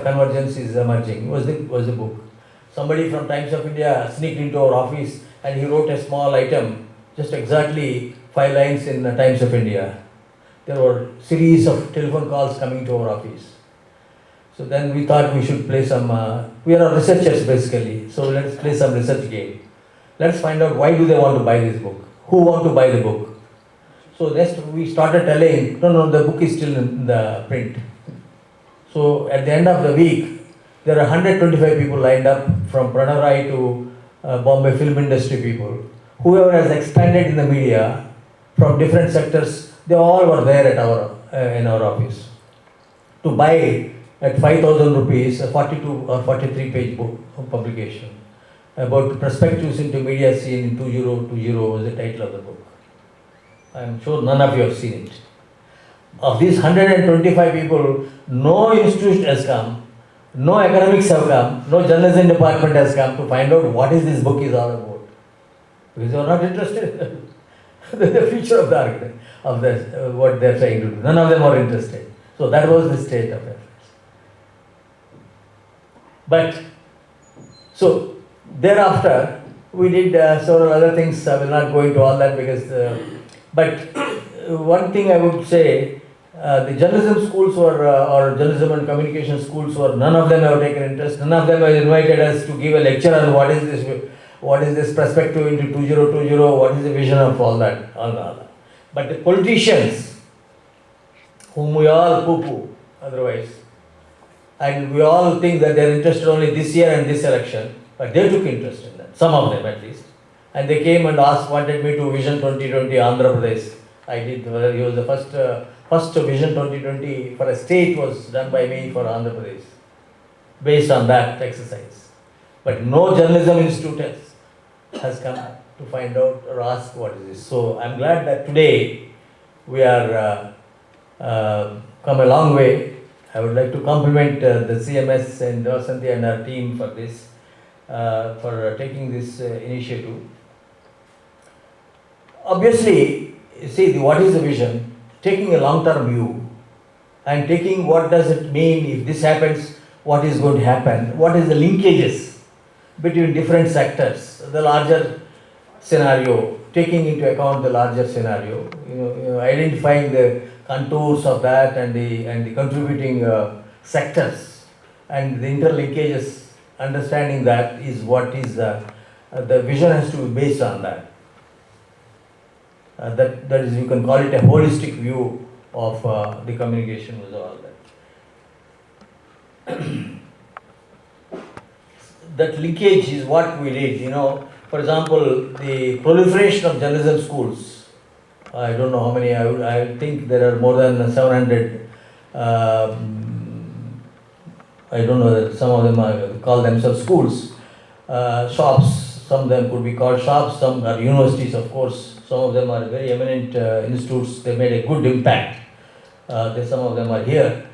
convergence is emerging was the book. Somebody from Times of India sneaked into our office and he wrote a small item, just exactly 5 lines in the Times of India. There were series of telephone calls coming to our office. So then we thought we should play some, we are researchers basically, so let's play some research game. Let's find out why do they want to buy this book, who want to buy the book. So next we started telling, no, the book is still in the print. So at the end of the week, there are 125 people lined up from Pranav Rai to Bombay film industry people. Whoever has expanded in the media from different sectors, they all were there at in our office to buy at 5,000 rupees a 42 or 43 page book of publication about perspectives into media scene in 2020 was the title of the book. I am sure none of you have seen it. Of these 125 people, no institution has come, no academics have come, no journalism department has come to find out what is this book is all about. Because they are not interested. The future of the argument, of what they are trying to do. None of them are interested. So that was the state of affairs. But, so thereafter, we did several other things. I will not go into all that because, but one thing I would say, the journalism schools were, or journalism and communication schools were, none of them have taken interest, none of them have invited us to give a lecture on what is this perspective into 2020, what is the vision of all that. But the politicians, whom we all poo-poo otherwise, and we all think that they are interested only this year and this election, but they took interest in that, some of them at least. And they came and wanted me to Vision 2020 Andhra Pradesh. I did, he was the first Vision 2020 for a state was done by me for Andhra Pradesh, based on that exercise. But no journalism institute has come to find out or ask what is this. So I'm glad that today we are come a long way. I would like to compliment the CMS and Vasanthi and our team for this, for taking this initiative. Obviously, see, what is the vision? Taking a long-term view and taking what does it mean if this happens, what is going to happen, what is the linkages between different sectors, the larger scenario, taking into account the larger scenario, identifying the contours of that and the contributing sectors and the interlinkages, understanding that is what is the vision has to be based on that. That is, you can call it a holistic view of the communication with all that. That linkage is what we did, For example, the proliferation of journalism schools. I don't know how many, I think there are more than 700. I don't know that some of them call themselves schools. Shops, some of them could be called shops, some are universities, of course. Some of them are very eminent institutes. They made a good impact. Some of them are here.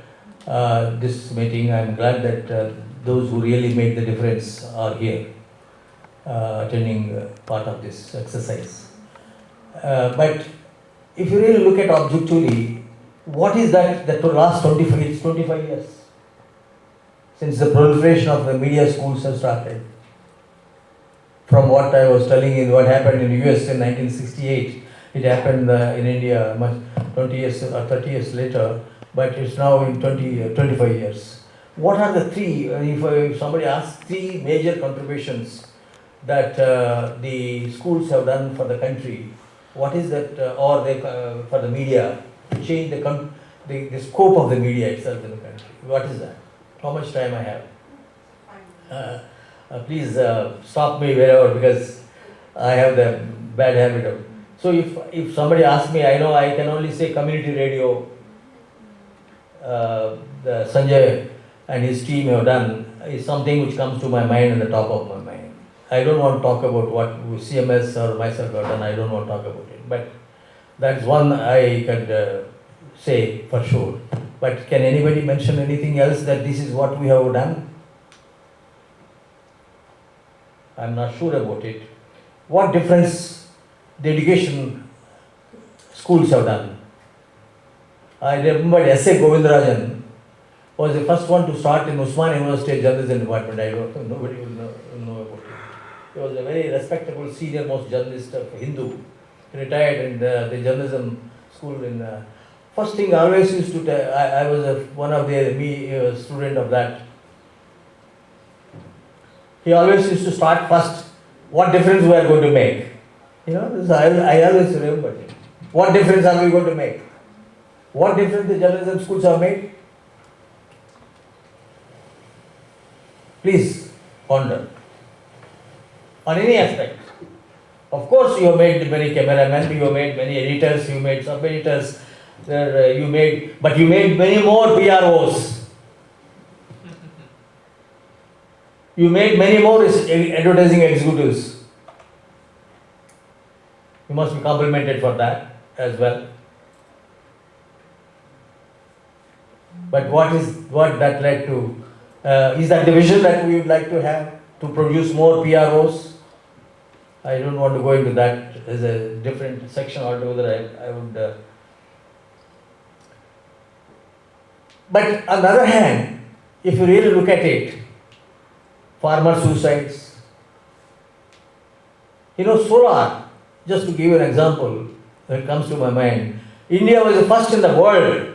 This meeting, I'm glad that those who really made the difference are here, attending part of this exercise. But if you really look at objectively, what is that for last 25 years? Since the proliferation of the media schools has started. From what I was telling you, what happened in the US in 1968, it happened in India 20 years or 30 years later, but it's now in 25 years. What are the three, if somebody asks, three major contributions that the schools have done for the country, what is that, or for the media, to change the scope of the media itself in the country? What is that? How much time I have? Please stop me wherever, because I have the bad habit of. So if somebody asks me, I know I can only say community radio, the Sanjay and his team have done is something which comes to my mind and the top of my mind. I don't want to talk about what CMS or myself have done, I don't want to talk about it. But that's one I could say for sure. But can anybody mention anything else that this is what we have done? I'm not sure about it. What difference the education schools have done? I remember S.A. Govindarajan was the first one to start in Usman University Journalism Department. I don't know, nobody will know about it. He was a very respectable senior most journalist of Hindu, retired in the journalism school in. First thing I always used to tell, I was one of the student of that. He always used to start first, what difference we are going to make. You know, this I always remember it. What difference are we going to make? What difference the journalism schools have made? Please ponder. On any aspect. Of course, you have made many cameramen, you have made many editors, you made sub-editors, but you made many more PROs. You made many more advertising executives. You must be complimented for that as well. But what that led to? Is that the vision that we would like to have, to produce more PROs? I don't want to go into that as a different section altogether. I would. But on the other hand, if you really look at it, farmer suicides, solar, just to give you an example that comes to my mind, India was the first in the world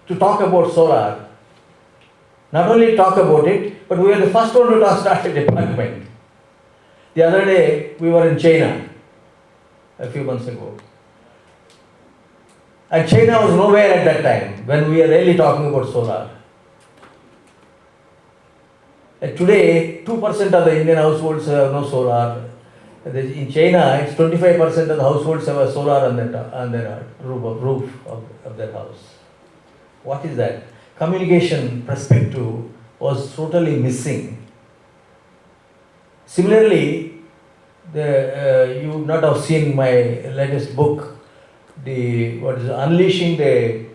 to talk about solar. Not only talk about it, but we were the first one to start a department. The other day, we were in China, a few months ago. And China was nowhere at that time, when we were really talking about solar. And today, 2% of the Indian households have no solar. In China, it's 25% of the households have a solar on their roof of their house. What is that? Communication perspective was totally missing. Similarly, you would not have seen my latest book, Unleashing the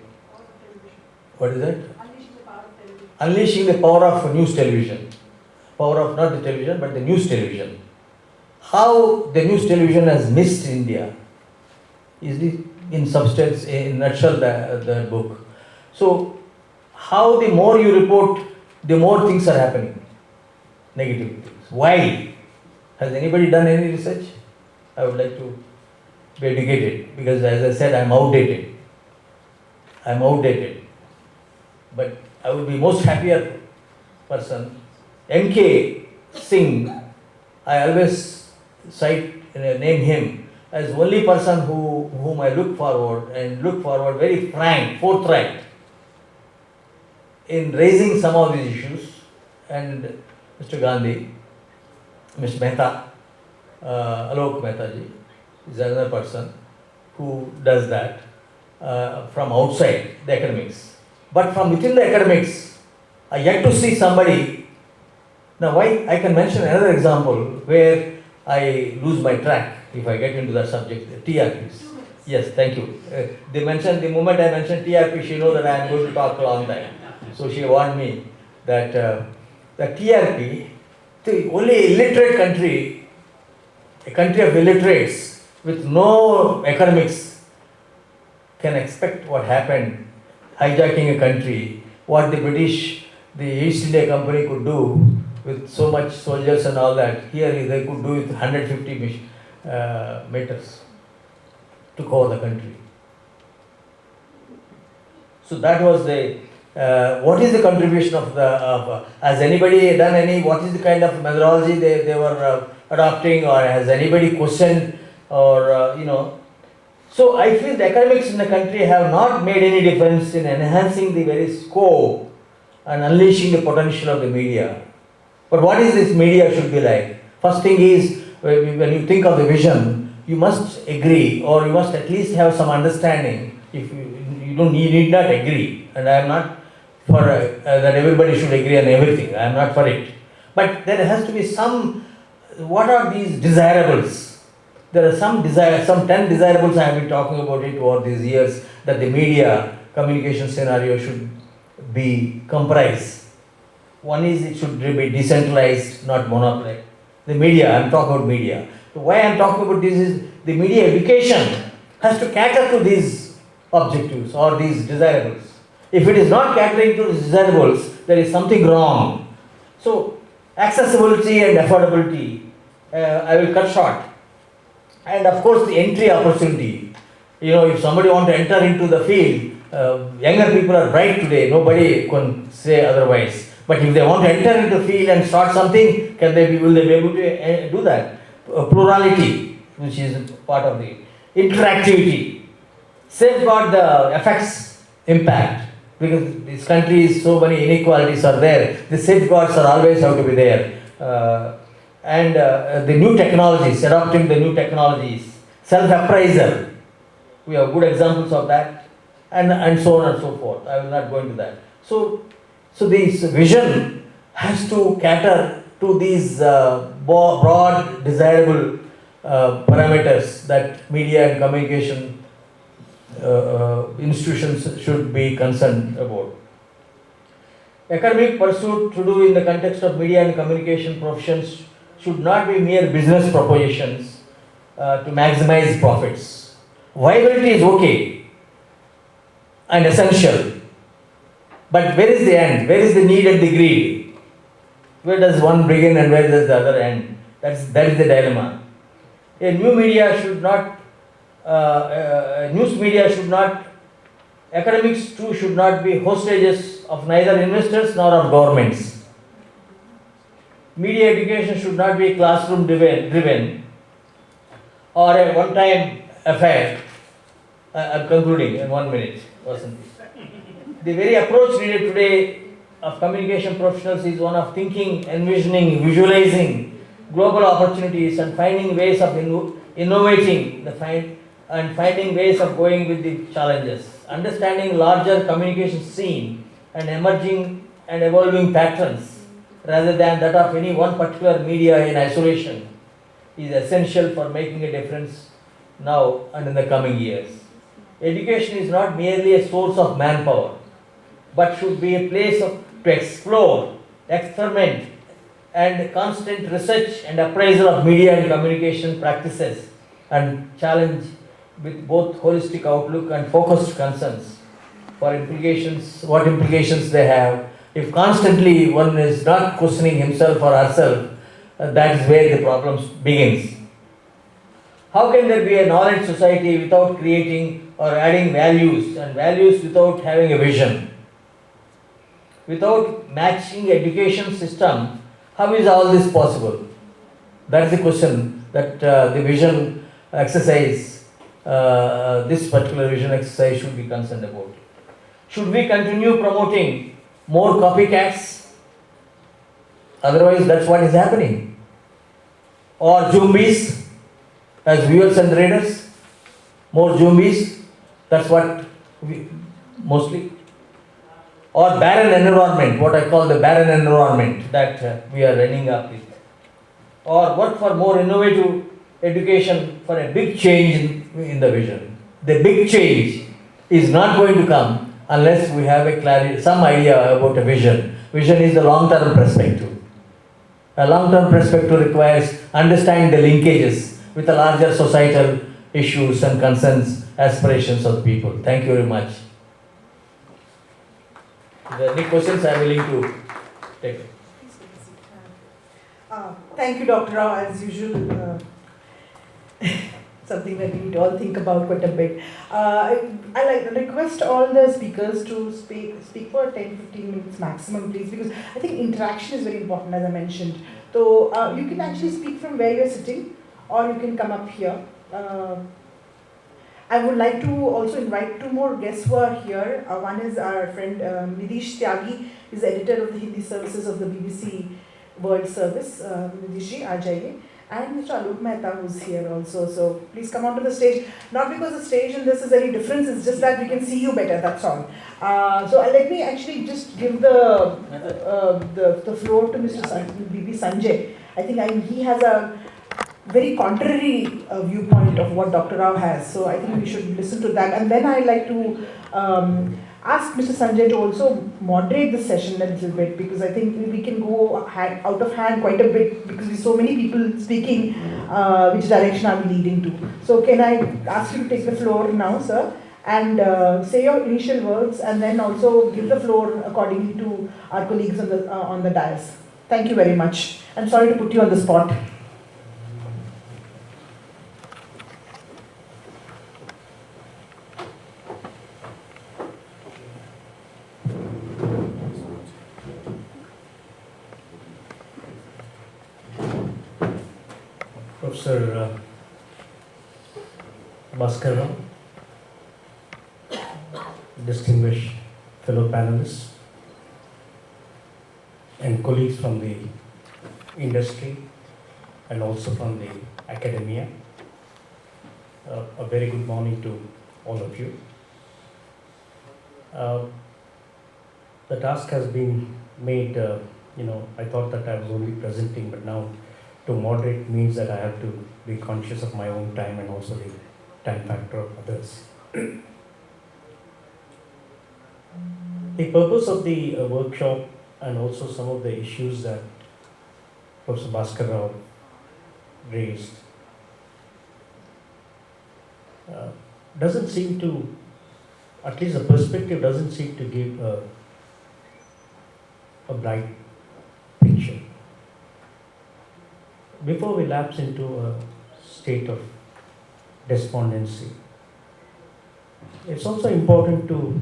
Power of News Television. Power of not the television, but the news television. How the news television has missed India is in substance, in nutshell, the book. So, how the more you report, the more things are happening, negative things. Why? Has anybody done any research? I would like to be educated, because as I said, I am outdated. But I would be most happier person. MK Singh, I always name him as only person whom I look forward very frank, forthright in raising some of these issues. And Mr. Gandhi, Mr. Mehta, Alok Mehta ji is another person who does that from outside the academics. But from within the academics, I yet to see somebody. Now, why I can mention another example where I lose my track if I get into that subject, TRPs. Yes, thank you. The moment I mentioned TRP, she knows that I am going to talk a long time. So she warned me that the TRP, the only illiterate country, a country of illiterates with no academics, can expect what happened, hijacking a country, what the East India Company could do with so much soldiers and all that. Here they could do it 150 meters to cover the country. So that was what is the contribution has anybody done what is the kind of methodology they were adopting, or has anybody questioned, or So I feel the academics in the country have not made any difference in enhancing the very scope and unleashing the potential of the media. But what is this media should be like? First thing is, when you think of the vision, you must agree, or you must at least have some understanding. If you need not agree, and I am not for that everybody should agree on everything. I am not for it. But there has to be some. What are these desirables? There are some 10 desirables I have been talking about it over these years, that the media communication scenario should be comprised. One is it should be decentralized, not monopoly. The media, I am talking about media. So why I am talking about this is the media education has to cater to these objectives or these desirables. If it is not catering to desirables, there is something wrong. So, accessibility and affordability, I will cut short. And of course, the entry opportunity. You know, if somebody wants to enter into the field, younger people are bright today, nobody can say otherwise. But if they want to enter into the field and start something, will they be able to do that? Plurality, which is part of the interactivity. Safeguard the effects, impact. Because this country is so many inequalities are there. The safeguards are always have to be there. The new technologies, adopting the new technologies, self-appraisal. We have good examples of that, and so on and so forth. I will not go into that. So this vision has to cater to these broad, desirable parameters that media and communication institutions should be concerned about. Academic pursuit to do in the context of media and communication professions should not be mere business propositions to maximize profits. Viability is okay and essential, but where is the end? Where is the need and the greed? Where does one begin and where does the other end? That is the dilemma. A news media should not, academics too should not be hostages of neither investors nor of governments. Media education should not be classroom driven or a one-time affair. I'm concluding in 1 minute. The very approach needed today of communication professionals is one of thinking, envisioning, visualizing global opportunities and finding ways of innovating and finding ways of going with the challenges. Understanding larger communication scene and emerging and evolving patterns rather than that of any one particular media in isolation is essential for making a difference now and in the coming years. Education is not merely a source of manpower, but should be a place to explore, experiment, and constant research and appraisal of media and communication practices and challenge with both holistic outlook and focused concerns for implications, what implications they have. If constantly one is not questioning himself or herself, that is where the problem begins. How can there be a knowledge society without creating or adding values, and values without having a vision? Without matching education system, how is all this possible? That is the question that the vision exercise, this particular vision exercise should be concerned about. Should we continue promoting more copycats? Otherwise, that's what is happening. Or zombies as viewers and readers? More zombies? That's what we mostly. Or barren environment, what I call the barren environment that we are running up with. Or work for more innovative education for a big change in the vision. The big change is not going to come unless we have a clarity, some idea about a vision. Vision is the long-term perspective. A long-term perspective requires understanding the linkages with the larger societal issues and concerns, aspirations of the people. Thank you very much. If there are any questions, I am willing to take it. Thank you, Dr. Rao, as usual. Something that we need to all think about quite a bit. I like to request all the speakers to speak for 10-15 minutes maximum, please, because I think interaction is very important, as I mentioned. So you can actually speak from where you're sitting, or you can come up here. I would like to also invite two more guests who are here. One is our friend Nidish Tyagi, who is editor of the Hindi services of the BBC World Service. Nidish ji, aa jaiye. And Mr. Alok Mehta, who's here also. So please come onto the stage. Not because the stage and this is any difference, it's just that we can see you better, that's all. So let me actually just give the floor to Mr. Sanjay. I think he has a very contrary viewpoint of what Dr. Rao has. So I think we should listen to that. And then I'd like to ask Mr. Sanjay to also moderate the session a little bit, because I think we can go out of hand quite a bit because there's so many people speaking, which direction are we leading to. So can I ask you to take the floor now, sir? and say your initial words, and then also give the floor accordingly to our colleagues on the dais. Thank you very much. I'm sorry to put you on the spot. Professor Bhaskara Rao, distinguished fellow panelists and colleagues from the industry and also from the academia, a very good morning to all of you. The task has been made, I thought that I was only presenting, but now to moderate means that I have to be conscious of my own time and also the time factor of others. The purpose of the workshop and also some of the issues that Professor Bhaskara Rao raised doesn't seem to, at least the perspective doesn't seem to give a bright picture. Before we lapse into a state of despondency, it's also important to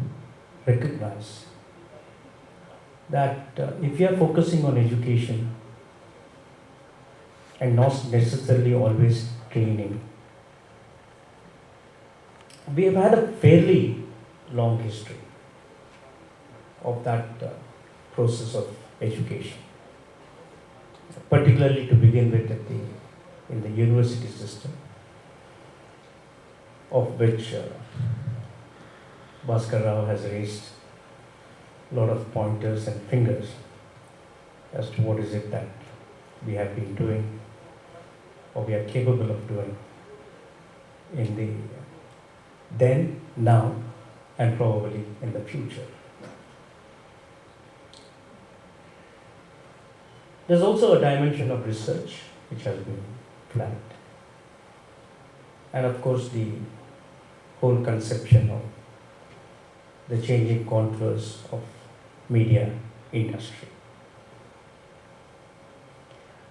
recognize that if you are focusing on education and not necessarily always training, we have had a fairly long history of that process of education, particularly to begin with in the university system, of which Bhaskara Rao has raised a lot of pointers and fingers as to what is it that we have been doing or we are capable of doing in the then, now, and probably in the future. There's also a dimension of research which has been flagged, and of course the whole conception of the changing contours of media industry.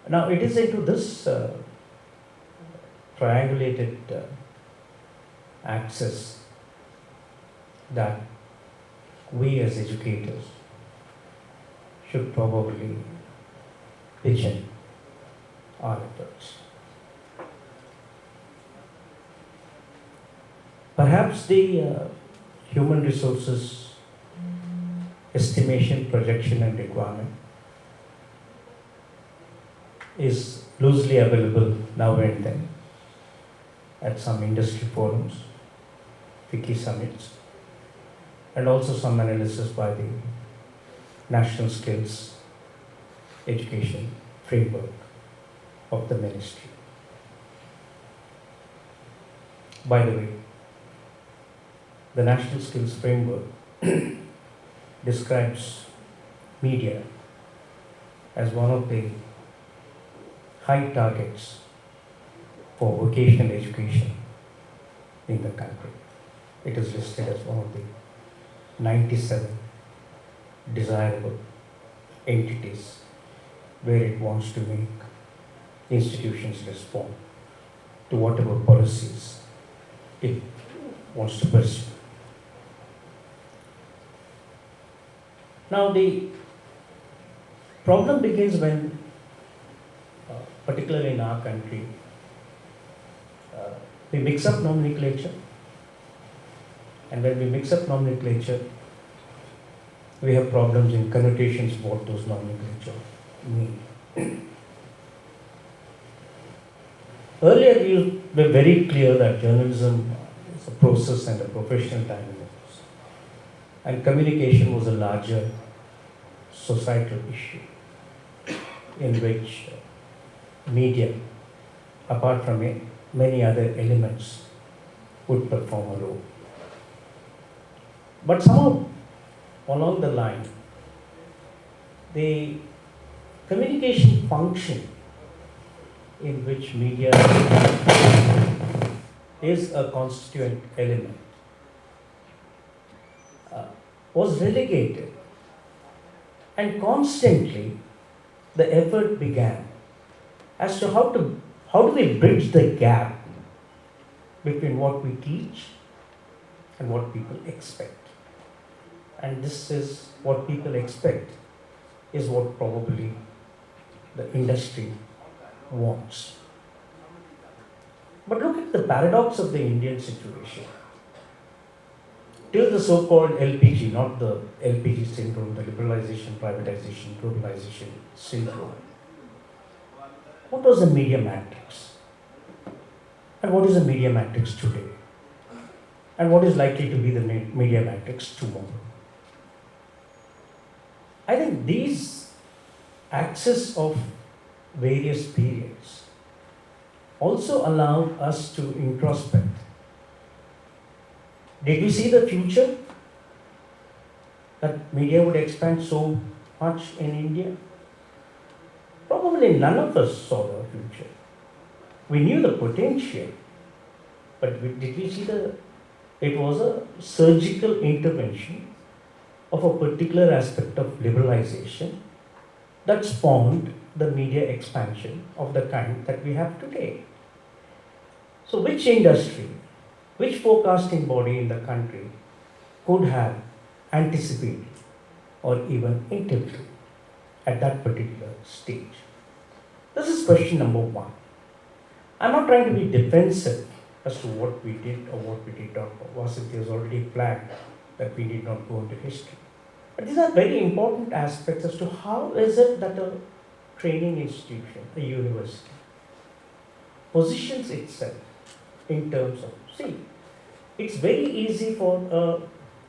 Now it is into this triangulated axis that we as educators should probably pitch in our efforts. Perhaps the human resources estimation, projection and requirement is loosely available now and then at some industry forums, wiki summits, and also some analysis by the National Skills Education Framework of the Ministry. By the way, the National Skills Framework describes media as one of the high targets for vocational education in the country. It is listed as one of the 97 desirable entities where it wants to make institutions respond to whatever policies it wants to pursue. Now the problem begins when, particularly in our country, we mix up nomenclature, and when we mix up nomenclature, we have problems in connotations of what those nomenclature mean. Earlier we were very clear that journalism is a process and a professional time in the process, and communication was a larger societal issue in which media, apart from many other elements, would perform a role. But somehow along the line, the communication function in which media is a constituent element was relegated, and constantly the effort began as to how do we bridge the gap between what we teach and what people expect. And this is what people expect is what probably the industry wants. But look at the paradox of the Indian situation. Till the so-called LPG, not the LPG syndrome, the liberalization, privatization, globalization syndrome, what was the media matrix? And what is the media matrix today? And what is likely to be the media matrix tomorrow? I think these axes of various periods also allow us to introspect. Did we see the future? That media would expand so much in India? Probably none of us saw the future. We knew the potential, but did we see it was a surgical intervention of a particular aspect of liberalization that spawned the media expansion of the kind that we have today. So which industry, which forecasting body in the country could have anticipated or even interviewed at that particular stage? This is question number one. I'm not trying to be defensive as to what we did or what we did not. Vasant has already flagged that we did not go into history. But these are very important aspects as to how is it that a training institution, a university, positions itself in terms of, see, it's very easy for a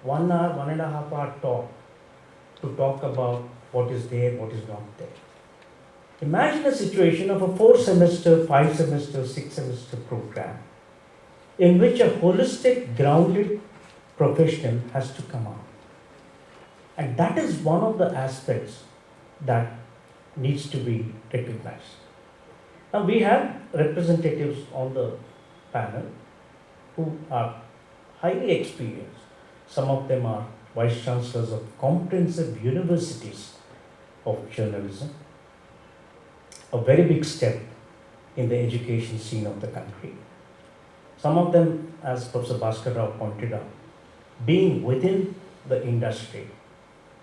1 hour, 1.5 hour talk to talk about what is there, what is not there. Imagine a situation of a 4-semester, 5-semester, 6-semester program in which a holistic, grounded professional has to come out. And that is one of the aspects that needs to be recognized. Now we have representatives on the panel who are highly experienced. Some of them are vice chancellors of comprehensive universities of journalism, a very big step in the education scene of the country. Some of them, as Professor Bhaskara Rao pointed out, being within the industry,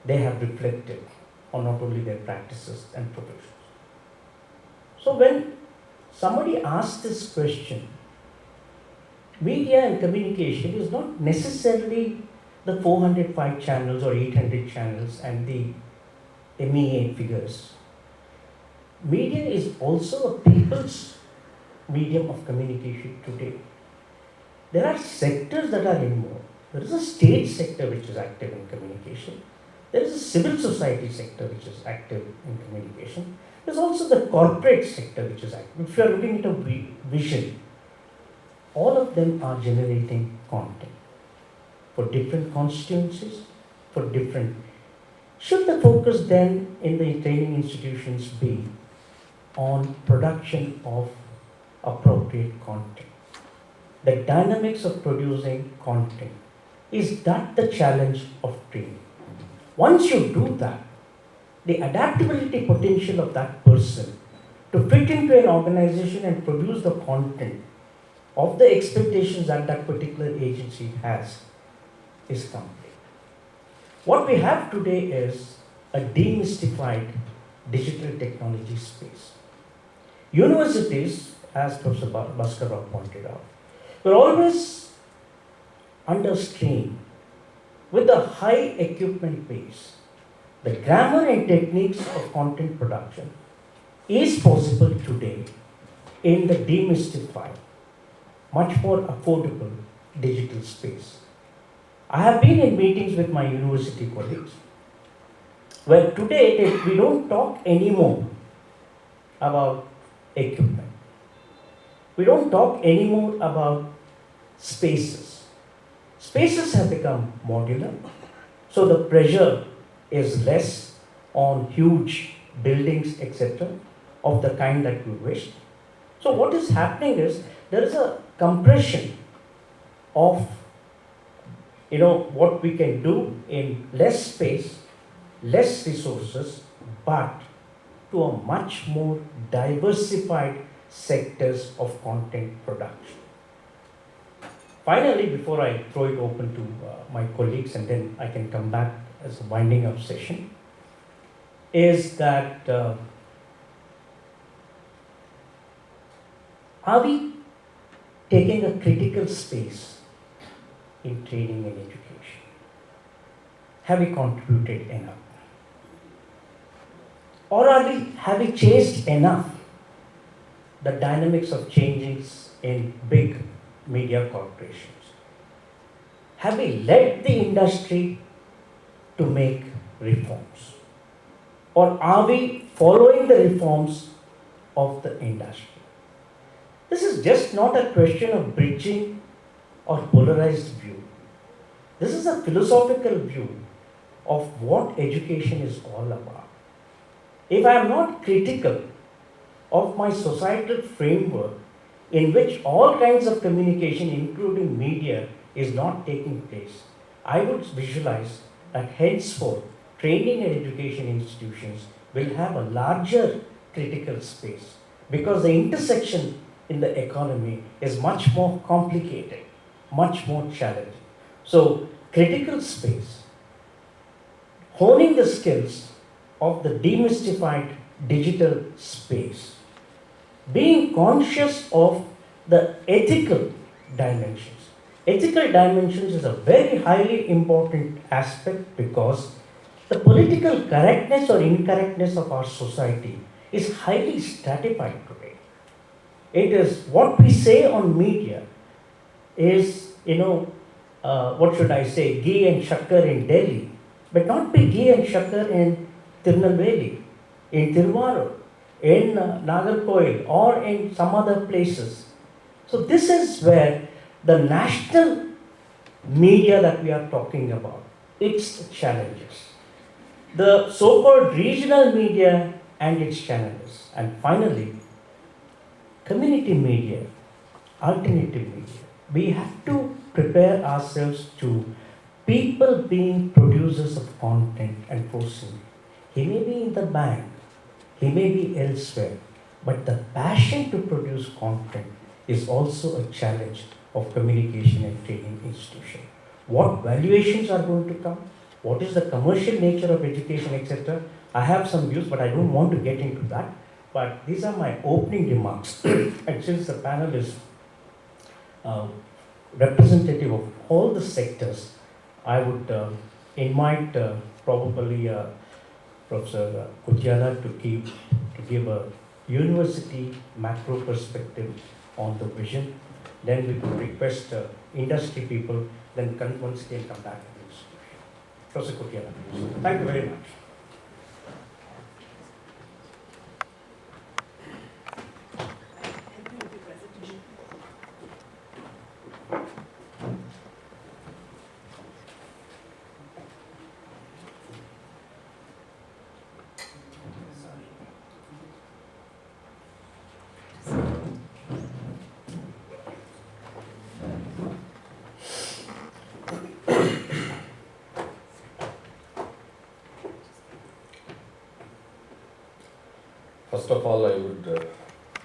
they have reflected on not only their practices and professions. So when somebody asks this question, media and communication is not necessarily the 405 channels or 800 channels and the MEA figures. Media is also a people's medium of communication today. There are sectors that are involved. There is a state sector which is active in communication. There is a civil society sector which is active in communication. There is also the corporate sector which is active. If you are looking at a vision, all of them are generating content for different constituencies, for different. Should the focus then in the training institutions be on production of appropriate content? The dynamics of producing content, is that the challenge of training? Once you do that, the adaptability potential of that person to fit into an organization and produce the content of the expectations that that particular agency has is complete. What we have today is a demystified digital technology space. Universities, as Professor Bhaskara Rao pointed out, were always under strain with a high equipment base. The grammar and techniques of content production is possible today in the demystified, much more affordable digital space. I have been in meetings with my university colleagues where today we don't talk anymore about equipment. We don't talk anymore about spaces. Spaces have become modular, so the pressure is less on huge buildings, etc., of the kind that we wish. So what is happening is there is a compression of what we can do in less space, less resources, but to a much more diversified sectors of content production. Finally, before I throw it open to my colleagues and then I can come back as a winding up session, is that are we taking a critical space in training and education? Have we contributed enough? Or have we chased enough the dynamics of changes in big media corporations? Have we led the industry to make reforms? Or are we following the reforms of the industry? This is just not a question of bridging or polarized view. This is a philosophical view of what education is all about. If I am not critical of my societal framework in which all kinds of communication, including media, is not taking place, I would visualize that henceforth training and education institutions will have a larger critical space because the intersection in the economy is much more complicated, much more challenging. So, critical space, honing the skills of the demystified digital space, being conscious of the ethical dimensions. Ethical dimensions is a very highly important aspect because the political correctness or incorrectness of our society is highly stratified today. It is what we say on media is, what should I say, ghee and shakkar in Delhi, but not be ghee and shakkar in Tirunelveli, in Tiruvallur, in Nagarkoil, or in some other places. So this is where the national media that we are talking about, its challenges. The so-called regional media and its challenges. And finally, community media, alternative media. We have to prepare ourselves to people being producers of content and posting. He may be in the bank, he may be elsewhere, but the passion to produce content is also a challenge of communication and training institution. What valuations are going to come? What is the commercial nature of education, etc.? I have some views, but I don't want to get into that. But these are my opening remarks. And since the panel is representative of all the sectors, I would invite probably Professor Kuthiala to give a university macro perspective on the vision. Then we could request industry people, then once again come back to this. Professor Kuthiala, please. Thank you very much. First of all, I would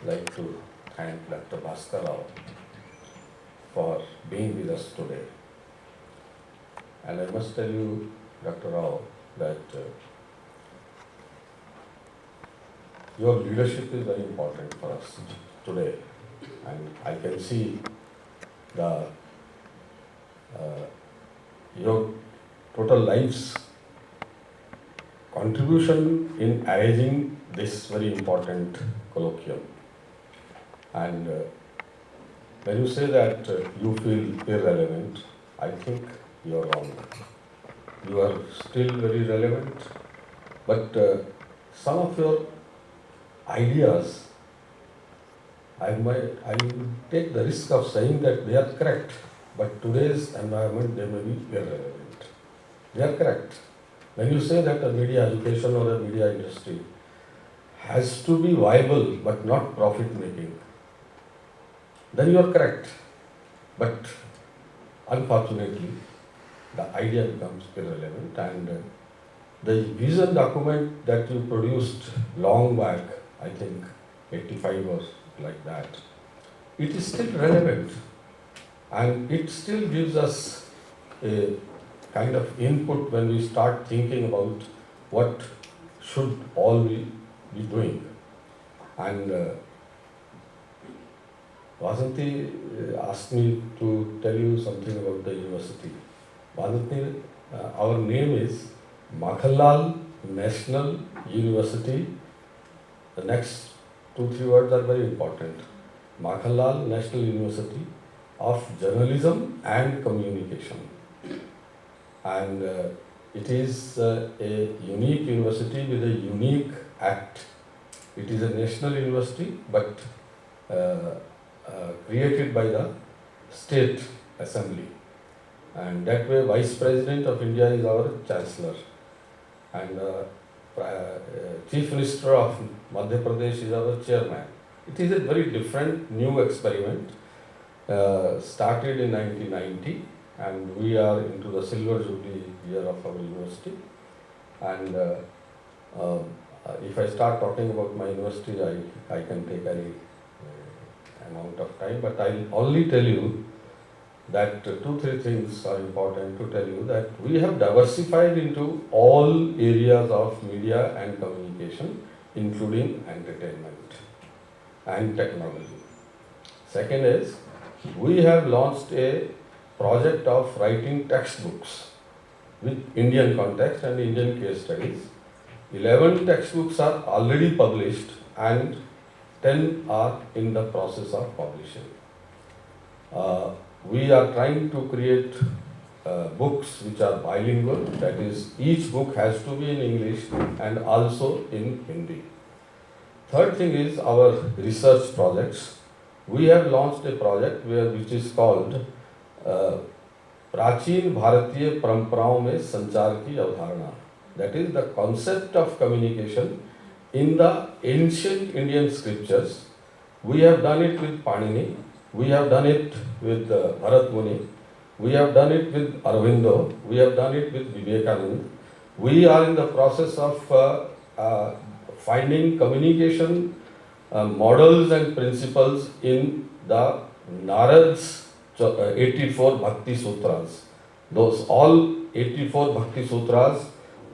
like to thank Dr. Bhaskara Rao for being with us today. And I must tell you, Dr. Rao, that your leadership is very important for us today. And I can see your total life's contribution in arranging this very important colloquium. And when you say that you feel irrelevant, I think you are wrong. You are still very relevant, but some of your ideas, I will take the risk of saying that they are correct, but today's environment they may be irrelevant. They are correct. When you say that a media education or a media industry has to be viable but not profit-making, then you are correct. But unfortunately, the idea becomes irrelevant. And the vision document that you produced long back, I think 85 or like that, it is still relevant, and it still gives us a kind of input when we start thinking about what should all we be doing. And Vasanti asked me to tell you something about the university. Vasanti, our name is Makhalal National University. The next 2-3 words are very important. Makhalal National University of Journalism and Communication. And it is a unique university with a unique act. It is a national university, but created by the State Assembly. And that way, Vice President of India is our Chancellor. And Chief Minister of Madhya Pradesh is our Chairman. It is a very different new experiment, started in 1990, and we are into the silver jubilee year of our university. And if I start talking about my university, I can take any amount of time, but I'll only tell you that 2-3 things are important to tell you, that we have diversified into all areas of media and communication, including entertainment and technology. Second is, we have launched a project of writing textbooks with Indian context and Indian case studies. 11 textbooks are already published and 10 are in the process of publishing. We are trying to create books which are bilingual, that is, each book has to be in English and also in Hindi. Third thing is our research projects. We have launched a project which is called प्राचीन भारतीय परंपराओं में संचार की अवधारणा. That is the concept of communication in the ancient Indian scriptures. We have done it with Panini, we have done it with Bharat Muni, we have done it with Aurobindo, we have done it with Vivekananda. We are in the process of finding communication models and principles in the Narad's 84 Bhakti Sutras. Those all 84 Bhakti Sutras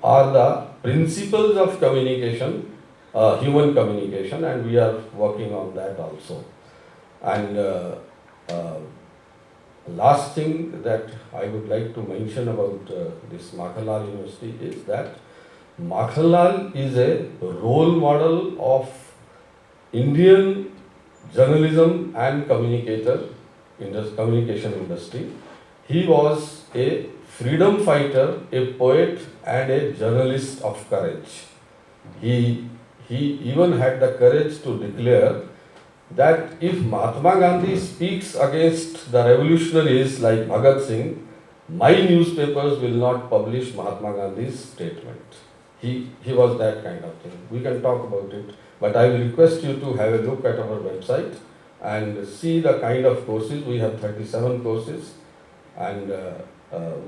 are the principles of communication, human communication, and we are working on that also. And last thing that I would like to mention about this Makhalal University is that Makhalal is a role model of Indian journalism and communication industry. He was a freedom fighter, a poet, and a journalist of courage. He even had the courage to declare that if Mahatma Gandhi speaks against the revolutionaries like Bhagat Singh, my newspapers will not publish Mahatma Gandhi's statement. He was that kind of thing. We can talk about it, but I will request you to have a look at our website and see the kind of courses. We have 37 courses, and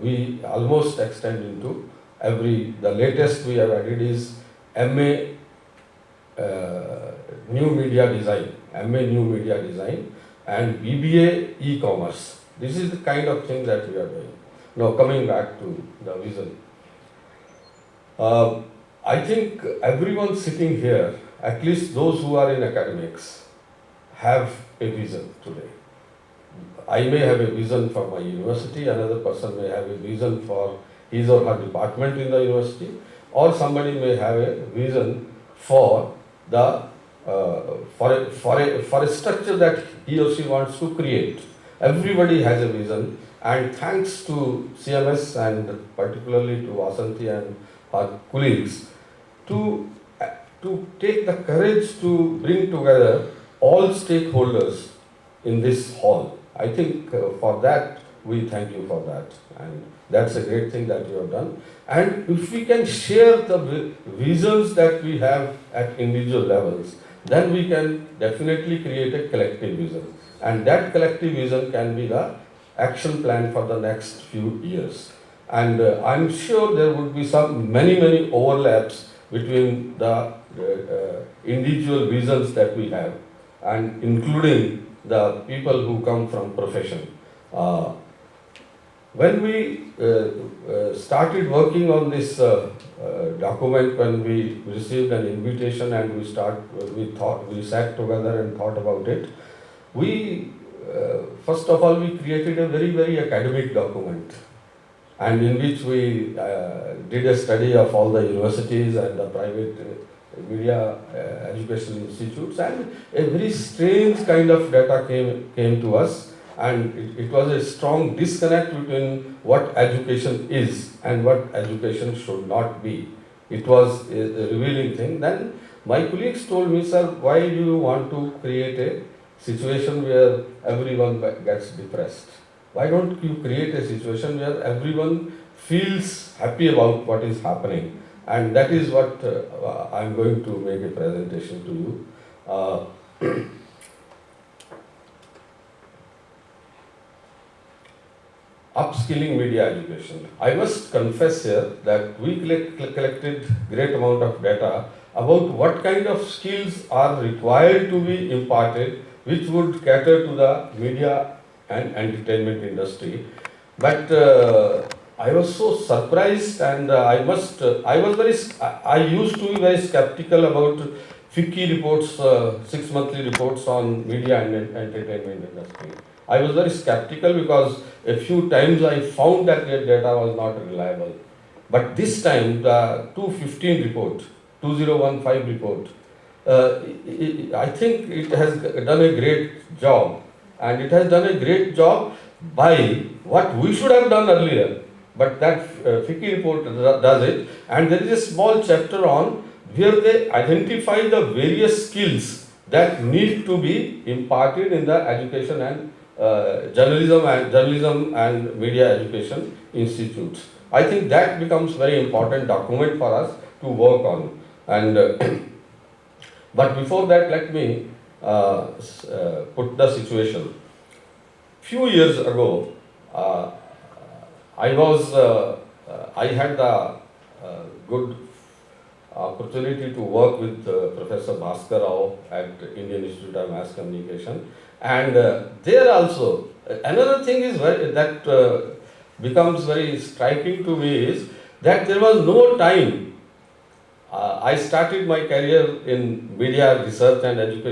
we almost extend into the latest we have added is MA New Media Design, and BBA E-Commerce. This is the kind of thing that we are doing. Now coming back to the vision. I think everyone sitting here, at least those who are in academics, have a vision today. I may have a vision for my university, another person may have a vision for his or her department in the university, or somebody may have a vision for the for a structure that he or she wants to create. Everybody has a vision, and thanks to CMS and particularly to Vasanti and her colleagues to take the courage to bring together all stakeholders in this hall. I think for that, we thank you for that, and that's a great thing that you have done. And if we can share the visions that we have at individual levels, then we can definitely create a collective vision, and that collective vision can be the action plan for the next few years. And I'm sure there would be many overlaps between the individual visions that we have, and including the people who come from profession. When we started working on this document, when we received an invitation and we sat together and thought about it, we first of all we created a very academic document, and in which we did a study of all the universities and the private media educational institutes, and a very strange kind of data came to us, and it was a strong disconnect between what education is and what education should not be. It was a revealing thing. Then my colleagues told me, sir, why do you want to create a situation where everyone gets depressed? Why don't you create a situation where everyone feels happy about what is happening? And that is what I'm going to make a presentation to you. Upskilling media education. I must confess here that we collected great amount of data about what kind of skills are required to be imparted, which would cater to the media and entertainment industry. But I was so surprised, and I used to be very skeptical about FICCI reports, 6 monthly reports on media and entertainment industry. I was very skeptical because a few times I found that their data was not reliable. But this time, the 2015 report, 2015 report, I think it has done a great job. And it has done a great job by what we should have done earlier. But that FICCI report does it. And there is a small chapter on where they identify the various skills that need to be imparted in the education and journalism and media education institutes. I think that becomes very important document for us to work on. And but before that, let me put the situation. Few years ago, I had the good opportunity to work with Professor Bhaskara Rao at Indian Institute of Mass Communication, and there also another thing is that becomes very striking to me is that there was no time. I started my career in media research and education